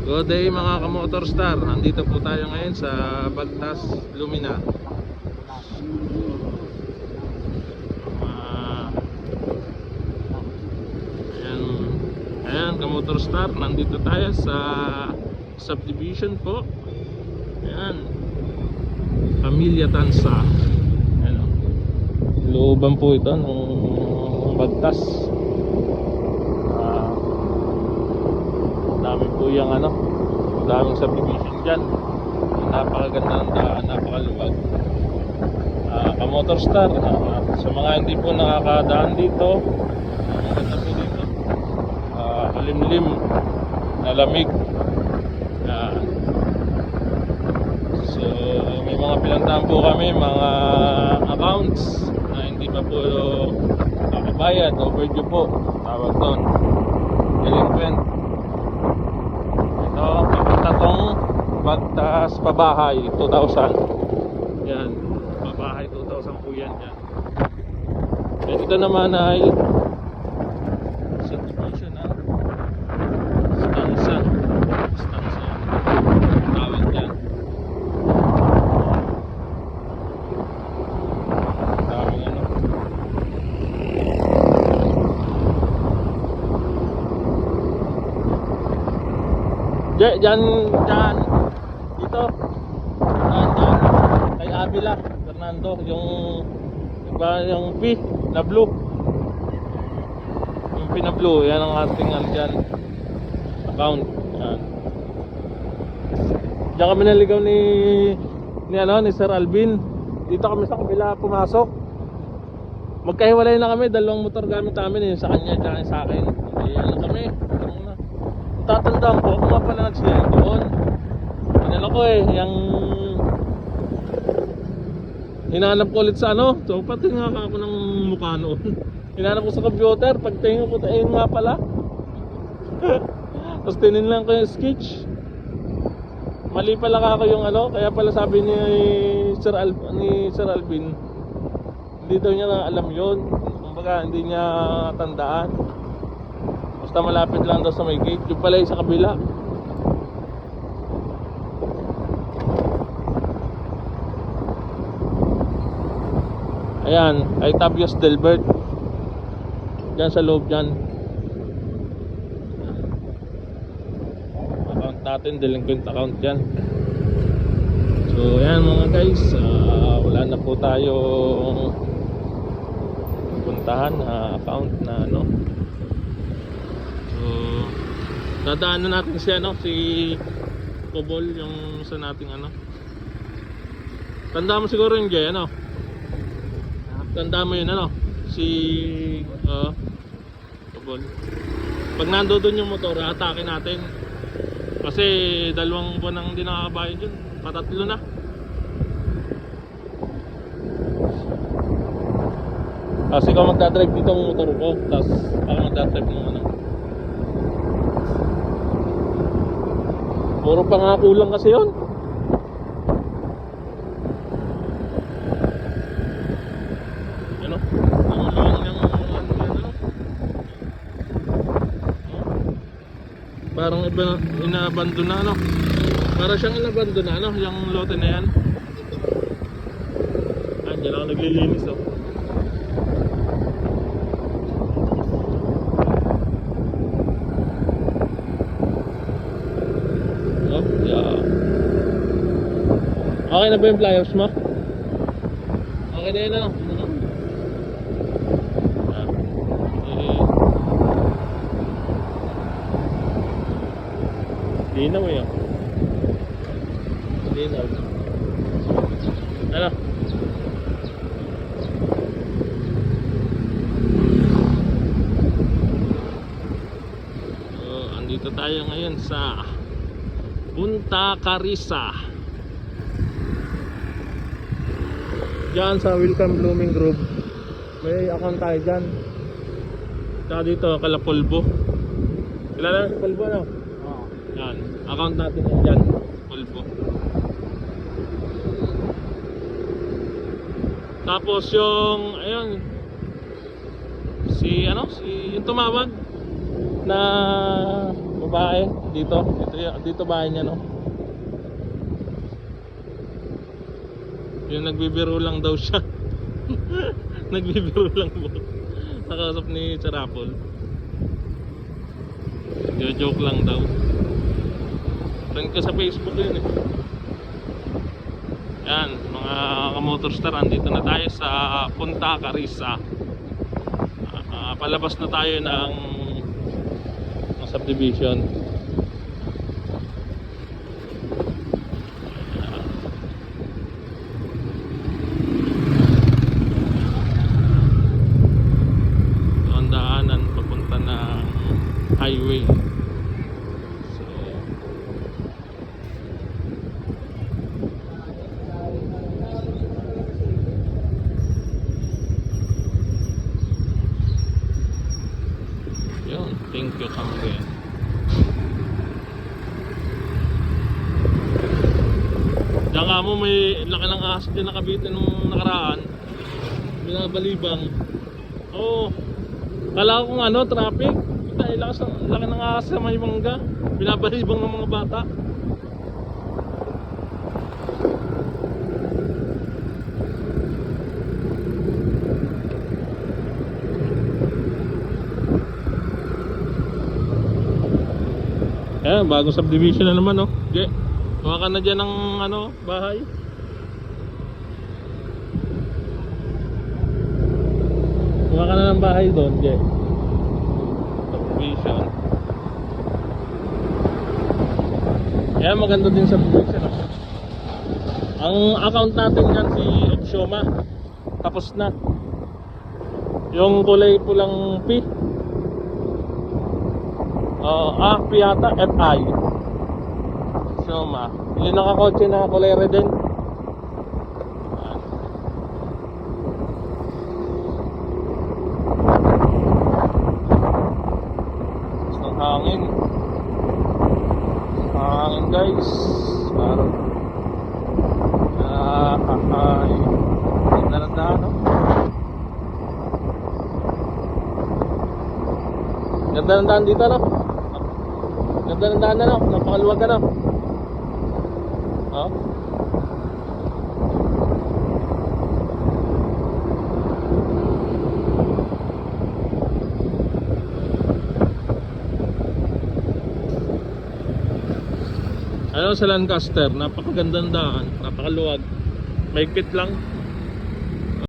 Good day mga ka-Motorstar. Nandito po tayo ngayon sa Bagtas, Lumina. Ayan, ayan ka-Motorstar. Nandito tayo sa subdivision po. Ayan, Pamilya Tansa. Ayan, looban po ito ng Bagtas. Dami po yung daming subdivision dyan. Napakaganda ng daan, napakaluwag. Ka-Motorstar, sa mga hindi po nakakadaan dito, maganda po dito. Malimlim, nalamig. So may mga pinuntahan po kami, mga accounts na hindi pa po nakabayad, overdue po, tawag doon, delinquent. Ito, papunta tong Bagtas Pabahay 2,000. Yan, Pabahay 2,000 po yan. And ito naman ay subdivision na Stanza tawag dyan. Daming dyan dito kay Avila Fernando, yung P na blue, yung P na blue, yan ang ating dyan account. Yan, dyan kami naligaw ni Sir Alvin. Dito kami sa kabila pumasok, magkahiwalay na kami, dalawang motor gamit namin, sa kanya tsaka sa akin. Yan kami. Tatandaan ko kung mapanalag siya doon. Hinala ko yung hinanap ko ulit sa so pati nga ako ng mukha noon. Hinanap ko sa computer, pagtingin ko ayun nga pala. Tapos tinignan ko yung sketch, mali pala ako yung kaya pala sabi ni Sir Alvin, hindi daw niya na alam yun, kumbaga hindi niya tandaan. Basta malapit lang daw sa may gate, yung pala yung sa kabila. Ayan, ay Tabios Delbert. Diyan sa loob dyan. Account natin, delinquent account dyan. So ayan mga guys, wala na po tayong puntahan na account na So dadaanan natin si Pobol, yung sa nating tanda mo siguro yung Jay, tanda mo yun si Pobol. Pag nando doon yung motor, atake natin kasi 2 buwan nang hindi nakakabayad yun, patatlo na. Kasi ikaw magdadrive dito ang motor ko, tapos ako magdadrive ng puro pangako lang kasi yun. Parang inabandon na para siyang inabandon na yung lote na yan. Diyan ako naglilinis yeah. Okay na ba yung flyers mo? Okay na yun Linaw Linaw. So, andito tayo ngayon sa Punta Carissa. Diyan sa Welcome Blooming Grove. May account tayo dyan. Tsaka dito, Kalapolvo. Kilala sa Polvo Yan, account natin yan dyan, Polvo. Tapos yung, ayun, yung tumawag na babae dito. Dito bahay niya, no? Yung nagbibiro lang daw siya. Nagbibiro lang po. Nakausap ni Charapol. Joke lang daw. Friend ko sa Facebook yun eh. Yan, mga kamotorstar, andito na tayo sa Punta Carissa. Palabas na tayo ng subdivision. Ang daanan papunta ng highway. So, yun, thank you kami. Diyan nga mo may laki ng ahas din nakabitin nung nakaraan. Binabalibang. Oo. Kala ko kung ano, traffic. Laki ng ahas sa may mangga. Binabalibang ng mga bata. Ayan, bagong subdivision na naman, oh. Okay. Kuha ka na dyan ng ano, bahay. Kuha ka na ng bahay doon, okay. Subdivision. Ayan, maganda din subdivision, oh. Ang account natin dyan si Opsioma. Tapos na. Yung kulay pulang P. P yata, FI. Opsioma. Yung nakakotse na kulay red din. Gusto ng hangin. Hangin guys. Parang ay ganda ng daan, no? Ganda ng daan dito, no? Ganda ng daan na, no? Napakaluwag ka, no? Oh. Ano sa Lancaster, napakagandang daan, napakaluwag. Mahigpit lang.